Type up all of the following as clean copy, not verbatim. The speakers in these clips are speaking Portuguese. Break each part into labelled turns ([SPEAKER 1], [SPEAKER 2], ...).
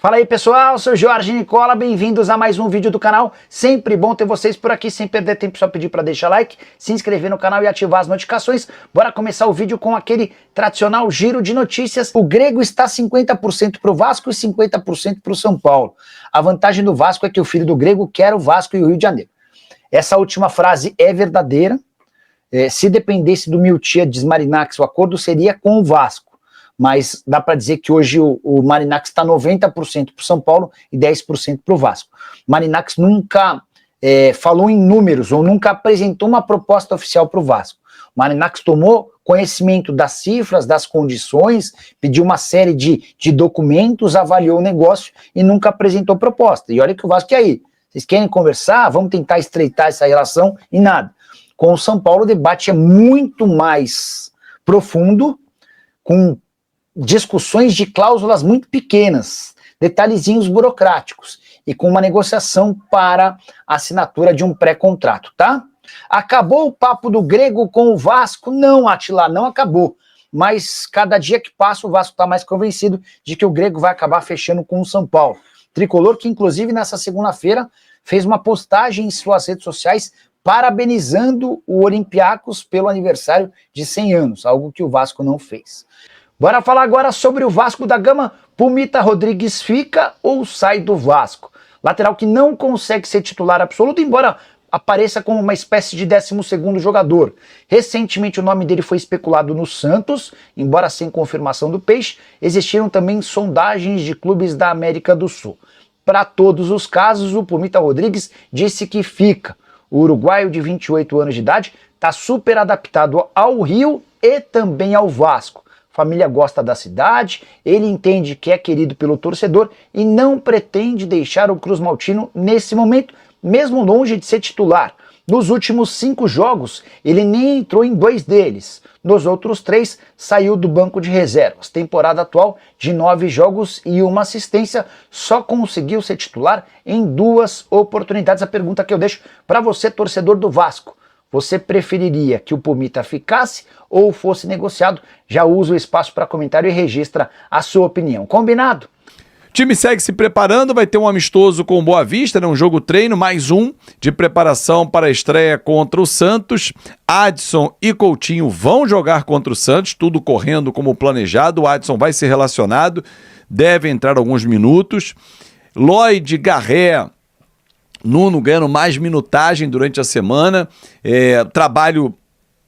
[SPEAKER 1] Fala aí pessoal, sou Jorge Nicola, bem-vindos a mais um vídeo do canal. Sempre bom ter vocês por aqui, sem perder tempo, só pedir para deixar like, se inscrever no canal e ativar as notificações. Bora começar o vídeo com aquele tradicional giro de notícias. O Grego está 50% para o Vasco e 50% para o São Paulo. A vantagem do Vasco é que o filho do Grego quer o Vasco e o Rio de Janeiro. Essa última frase é verdadeira. Se dependesse do Miltiades Marinakis, o acordo seria com o Vasco. Mas dá para dizer que hoje o Marinakis está 90% para o São Paulo e 10% para o Vasco. Marinakis nunca falou em números ou nunca apresentou uma proposta oficial para o Vasco. Marinakis tomou conhecimento das cifras, das condições, pediu uma série de documentos, avaliou o negócio e nunca apresentou proposta. E olha que o Vasco, e aí? Vocês querem conversar? Vamos tentar estreitar essa relação? E nada. Com o São Paulo o debate é muito mais profundo, com discussões de cláusulas muito pequenas, detalhezinhos burocráticos e com uma negociação para a assinatura de um pré-contrato, tá? Acabou o papo do Grego com o Vasco? Não, Atila, não acabou. Mas cada dia que passa o Vasco está mais convencido de que o Grego vai acabar fechando com o São Paulo. Tricolor que inclusive nessa segunda-feira fez uma postagem em suas redes sociais parabenizando o Olympiacos pelo aniversário de 100 anos, algo que o Vasco não fez. Bora falar agora sobre o Vasco da Gama. Pumita Rodrigues fica ou sai do Vasco? Lateral que não consegue ser titular absoluto, embora apareça como uma espécie de 12º jogador. Recentemente o nome dele foi especulado no Santos, embora sem confirmação do Peixe. Existiram também sondagens de clubes da América do Sul. Para todos os casos, o Pumita Rodrigues disse que fica. O uruguaio de 28 anos de idade está super adaptado ao Rio e também ao Vasco. Família gosta da cidade, ele entende que é querido pelo torcedor e não pretende deixar o Cruz Maltino nesse momento, mesmo longe de ser titular. Nos últimos 5 jogos, ele nem entrou em 2 deles. Nos outros 3, saiu do banco de reservas. Temporada atual de 9 jogos e 1 assistência, só conseguiu ser titular em 2 oportunidades. A pergunta que eu deixo para você, torcedor do Vasco: você preferiria que o Pumita ficasse ou fosse negociado? Já usa o espaço para comentário e registra a sua opinião. Combinado?
[SPEAKER 2] O time segue se preparando, vai ter um amistoso com o Boa Vista, né? Um jogo treino, mais um de preparação para a estreia contra o Santos. Adson e Coutinho vão jogar contra o Santos, tudo correndo como planejado. O Adson vai ser relacionado, deve entrar alguns minutos. Lloyd, Garré, Nuno ganhando mais minutagem durante a semana, trabalho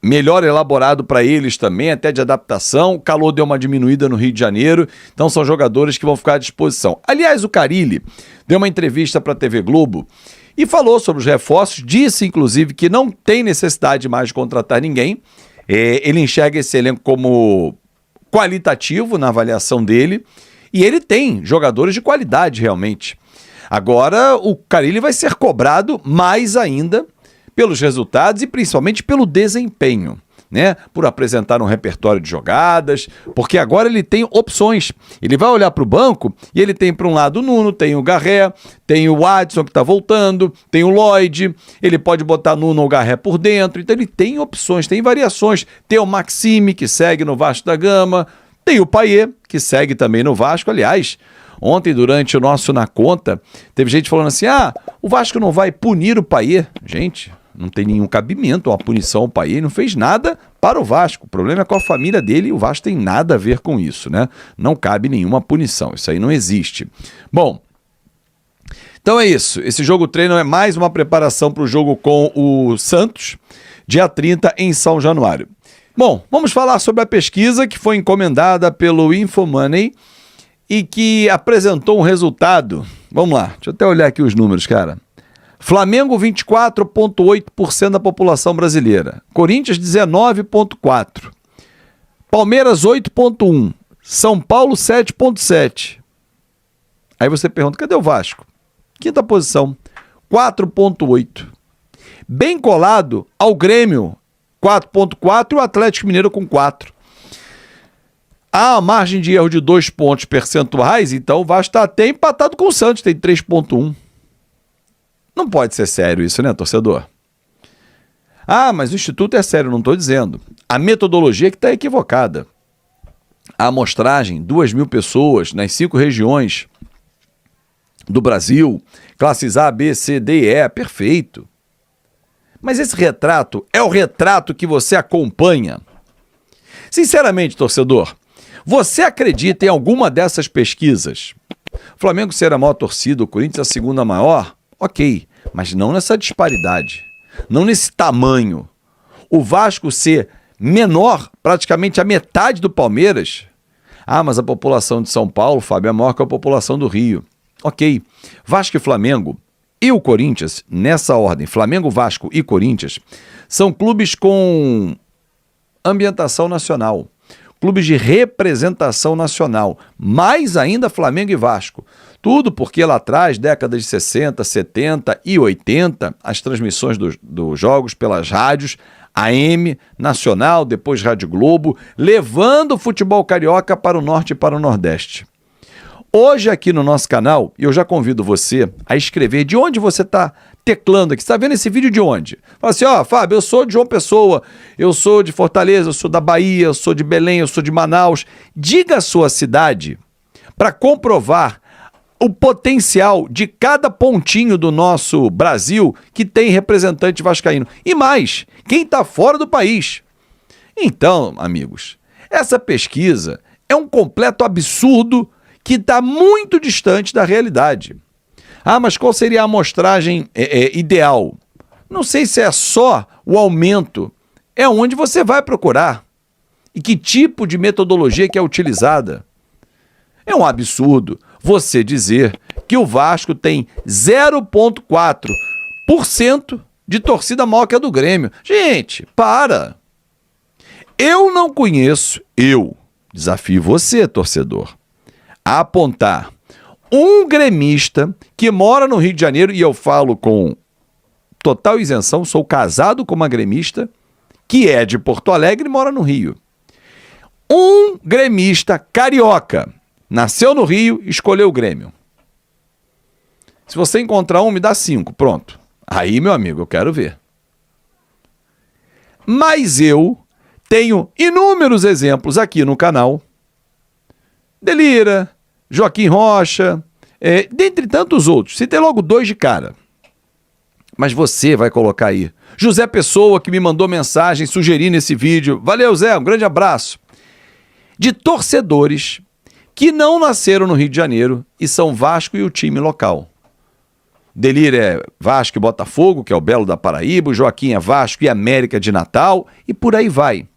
[SPEAKER 2] melhor elaborado para eles também, até de adaptação. O calor deu uma diminuída no Rio de Janeiro, então são jogadores que vão ficar à disposição. Aliás, o Carille deu uma entrevista para a TV Globo e falou sobre os reforços, disse inclusive que não tem necessidade mais de contratar ninguém. Ele enxerga esse elenco como qualitativo na avaliação dele e ele tem jogadores de qualidade realmente. Agora o Carille vai ser cobrado mais ainda pelos resultados e principalmente pelo desempenho, né? Por apresentar um repertório de jogadas, porque agora ele tem opções. Ele vai olhar para o banco e ele tem para um lado o Nuno, tem o Garré, tem o Adson que está voltando, tem o Lloyd, ele pode botar Nuno ou Garré por dentro, então ele tem opções, tem variações. Tem o Maxime que segue no Vasco da Gama, tem o Payet que segue também no Vasco. Aliás, ontem, durante o nosso Na Conta, teve gente falando assim: o Vasco não vai punir o Payet. Gente, não tem nenhum cabimento uma punição ao Payet, não fez nada para o Vasco. O problema é com a família dele e o Vasco tem nada a ver com isso, né? Não cabe nenhuma punição, isso aí não existe. Bom, então é isso. Esse jogo treino é mais uma preparação para o jogo com o Santos, dia 30 em São Januário. Bom, vamos falar sobre a pesquisa que foi encomendada pelo Infomoney e que apresentou um resultado. Vamos lá, deixa eu até olhar aqui os números, cara. Flamengo, 24,8% da população brasileira. Corinthians, 19,4%. Palmeiras, 8,1%. São Paulo, 7,7%. Aí você pergunta, cadê o Vasco? Quinta posição, 4,8%. Bem colado ao Grêmio, 4,4%, e o Atlético Mineiro com 4%. Há a margem de erro de 2 pontos percentuais, então o Vasco está até empatado com o Santos, tem 3,1%. Não pode ser sério isso, né, torcedor? Mas o Instituto é sério, não estou dizendo. A metodologia que está equivocada. A amostragem, 2.000 pessoas nas 5 regiões, do Brasil, classes A, B, C, D e E, perfeito. Mas esse retrato é o retrato que você acompanha. Sinceramente, torcedor, você acredita em alguma dessas pesquisas? Flamengo ser a maior torcida, o Corinthians a segunda maior? Ok, mas não nessa disparidade, não nesse tamanho. O Vasco ser menor, praticamente a metade do Palmeiras? Ah, mas a população de São Paulo, Fábio, é maior que a população do Rio. Ok, Vasco e Flamengo e o Corinthians, nessa ordem, Flamengo, Vasco e Corinthians, são clubes com ambientação nacional, clubes de representação nacional, mais ainda Flamengo e Vasco. Tudo porque lá atrás, décadas de 60, 70 e 80, as transmissões dos jogos pelas rádios, AM, Nacional, depois Rádio Globo, levando o futebol carioca para o norte e para o nordeste. Hoje aqui no nosso canal, eu já convido você a escrever de onde você está teclando aqui. Você está vendo esse vídeo de onde? Fala assim, ó, Fábio, eu sou de João Pessoa, eu sou de Fortaleza, eu sou da Bahia, eu sou de Belém, eu sou de Manaus. Diga a sua cidade para comprovar o potencial de cada pontinho do nosso Brasil que tem representante vascaíno. E mais, quem está fora do país. Então, amigos, essa pesquisa é um completo absurdo que está muito distante da realidade. Ah, mas qual seria a amostragem ideal? Não sei se é só o aumento, é onde você vai procurar. E que tipo de metodologia que é utilizada. É um absurdo você dizer que o Vasco tem 0,4% de torcida maior que a do Grêmio. Gente, para! Eu não conheço, desafio você, torcedor, a apontar um gremista que mora no Rio de Janeiro, e eu falo com total isenção, sou casado com uma gremista que é de Porto Alegre e mora no Rio. Um gremista carioca, nasceu no Rio, escolheu o Grêmio. Se você encontrar um, me dá 5, pronto. Aí, meu amigo, eu quero ver. Mas eu tenho inúmeros exemplos aqui no canal. Delira, Joaquim Rocha, dentre tantos outros. Citei logo 2 de cara. Mas você vai colocar aí. José Pessoa, que me mandou mensagem sugerindo esse vídeo. Valeu, Zé, um grande abraço. De torcedores que não nasceram no Rio de Janeiro e são Vasco e o time local. Delira é Vasco e Botafogo, que é o Belo da Paraíba. O Joaquim é Vasco e América de Natal. E por aí vai.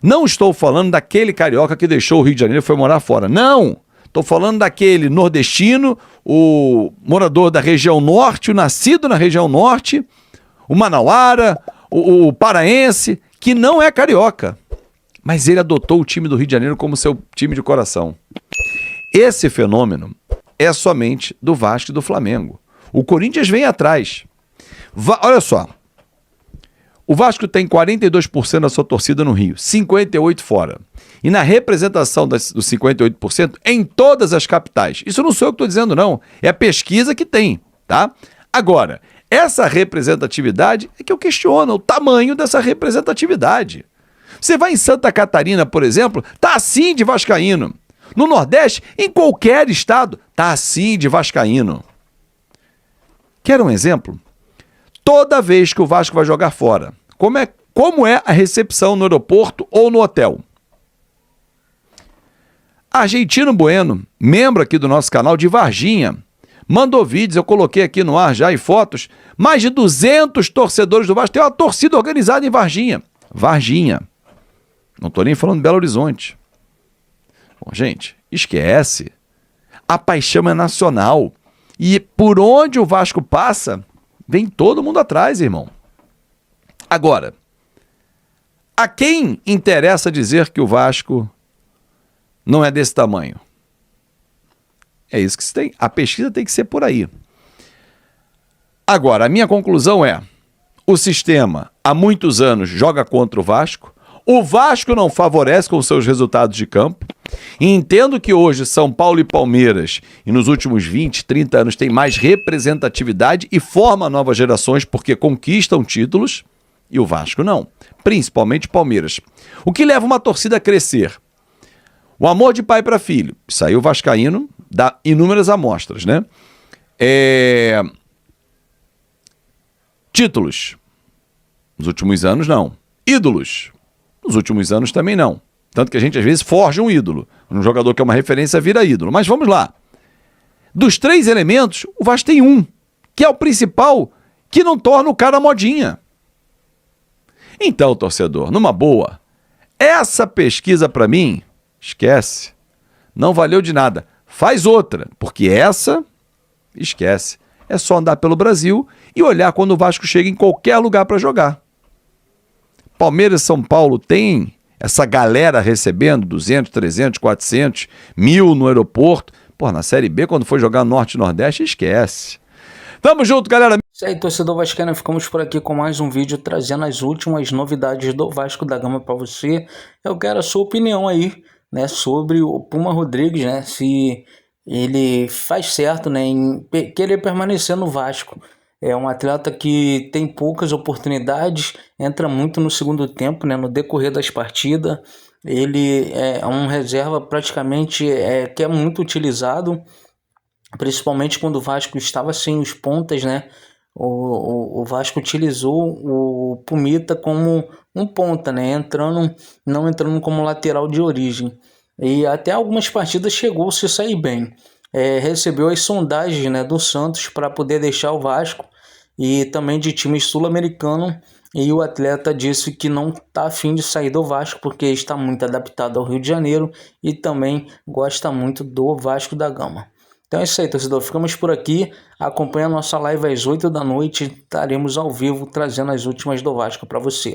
[SPEAKER 2] Não estou falando daquele carioca que deixou o Rio de Janeiro e foi morar fora. Não! Estou falando daquele nordestino, o morador da região norte, o nascido na região norte, o manauara, o paraense, que não é carioca. Mas ele adotou o time do Rio de Janeiro como seu time de coração. Esse fenômeno é somente do Vasco e do Flamengo. O Corinthians vem atrás. Olha só. O Vasco tem 42% da sua torcida no Rio, 58% fora. E na representação dos 58% em todas as capitais. Isso não sou eu que estou dizendo, não. É a pesquisa que tem, tá? Agora, essa representatividade é que eu questiono o tamanho dessa representatividade. Você vai em Santa Catarina, por exemplo, tá assim de vascaíno. No Nordeste, em qualquer estado, tá assim de vascaíno. Quer um exemplo? Toda vez que o Vasco vai jogar fora, como é a recepção no aeroporto ou no hotel? Argentino Bueno, membro aqui do nosso canal de Varginha, mandou vídeos, eu coloquei aqui no ar já e fotos, mais de 200 torcedores do Vasco, tem uma torcida organizada em Varginha. Varginha. Não estou nem falando de Belo Horizonte. Bom, gente, esquece. A paixão é nacional. E por onde o Vasco passa, vem todo mundo atrás, irmão. Agora, a quem interessa dizer que o Vasco não é desse tamanho? É isso que se tem. A pesquisa tem que ser por aí. Agora, a minha conclusão é: o sistema, há muitos anos, joga contra o Vasco. O Vasco não favorece com seus resultados de campo. E entendo que hoje São Paulo e Palmeiras, e nos últimos 20, 30 anos, tem mais representatividade e forma novas gerações porque conquistam títulos. E o Vasco não. Principalmente Palmeiras. O que leva uma torcida a crescer? O amor de pai para filho. Saiu vascaíno, dá inúmeras amostras, né? Títulos. Nos últimos anos, não. Ídolos. Nos últimos anos também não. Tanto que a gente, às vezes, forja um ídolo. Um jogador que é uma referência vira ídolo. Mas vamos lá. Dos 3 elementos, o Vasco tem um, que é o principal, que não torna o cara modinha. Então, torcedor, numa boa, essa pesquisa para mim, esquece. Não valeu de nada. Faz outra, porque essa, esquece. É só andar pelo Brasil e olhar quando o Vasco chega em qualquer lugar para jogar. Palmeiras e São Paulo tem essa galera recebendo 200, 300, 400, 1.000 no aeroporto. Pô, na Série B, quando for jogar Norte e Nordeste, esquece. Tamo junto, galera.
[SPEAKER 3] Isso aí, torcedor vascaíno, ficamos por aqui com mais um vídeo trazendo as últimas novidades do Vasco da Gama para você. Eu quero a sua opinião aí, né, sobre o Puma Rodrigues, né, se ele faz certo, né, em querer permanecer no Vasco. É um atleta que tem poucas oportunidades, entra muito no segundo tempo, né, no decorrer das partidas. Ele é um reserva praticamente que é muito utilizado, principalmente quando o Vasco estava sem os pontas, né? O Vasco utilizou o Pumita como um ponta, né? Não entrando como lateral de origem. E até algumas partidas chegou a se sair bem. Recebeu as sondagens, né, do Santos para poder deixar o Vasco e também de time sul-americano. E o atleta disse que não está afim de sair do Vasco porque está muito adaptado ao Rio de Janeiro e também gosta muito do Vasco da Gama. Então é isso aí, torcedor. Ficamos por aqui. Acompanhe a nossa live às 8 da noite. Estaremos ao vivo trazendo as últimas do Vasco para você.